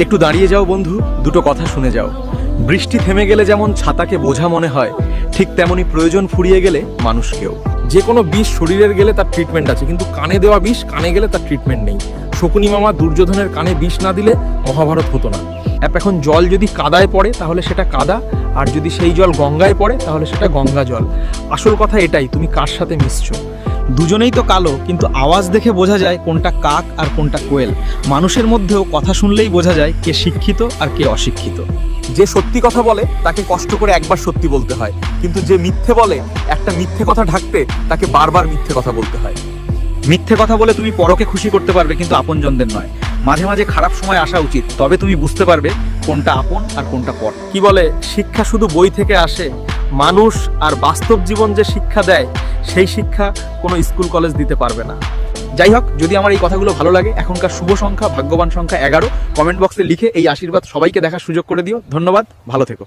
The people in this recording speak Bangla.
একটু দাঁড়িয়ে যাও বন্ধু, দুটো কথা শুনে যাও। বৃষ্টি থেমে গেলে যেমন ছাতাকে বোঝা মনে হয়, ঠিক তেমনি প্রয়োজন ফুরিয়ে গেলে মানুষকেও। যে কোনো বিষ শরীরের গেলে তার ট্রিটমেন্ট আছে, কিন্তু কানে দেওয়া বিষ কানে গেলে তার ট্রিটমেন্ট নেই। শকুনি মামা দুর্যোধনের কানে বিষ না দিলে মহাভারত হতো না। এখন জল যদি কাদায় পড়ে তাহলে সেটা কাদা, আর যদি সেই জল গঙ্গায় পড়ে তাহলে সেটা গঙ্গা জল। আসল কথা এটাই, তুমি কার সাথে মিশছো। দুজনেই তো কালো, কিন্তু আওয়াজ দেখে বোঝা যায় কোনটা কাক আর কোনটা কোয়েল। মানুষের মধ্যেও কথা শুনলেই বোঝা যায় কে শিক্ষিত আর কে অশিক্ষিত। যে সত্যি কথা বলে তাকে কষ্ট করে একবার সত্যি বলতে হয়, কিন্তু যে মিথ্যে বলে একটা মিথ্যে কথা ঢাকতে তাকে বারবার মিথ্যে কথা বলতে হয়। মিথ্যে কথা বলে তুমি পরকে খুশি করতে পারবে, কিন্তু আপনজনদের নয়। মাঝে মাঝে খারাপ সময় আসা উচিত, তবে তুমি বুঝতে পারবে কোনটা আপন আর কোনটা পর। কি বলে, শিক্ষা শুধু বই থেকে আসে, মানুষ আর বাস্তব জীবন যে শিক্ষা দেয় সেই শিক্ষা কোনো স্কুল কলেজ দিতে পারবে না। যাই হোক, যদি আমার এই কথাগুলো ভালো লাগে, এখনকার শুভ সংখ্যা ভাগ্যবান সংখ্যা 11, কমেন্ট বক্সে লিখে এই আশীর্বাদ সবাইকে দেখার সুযোগ করে দিও। ধন্যবাদ, ভালো থেকো।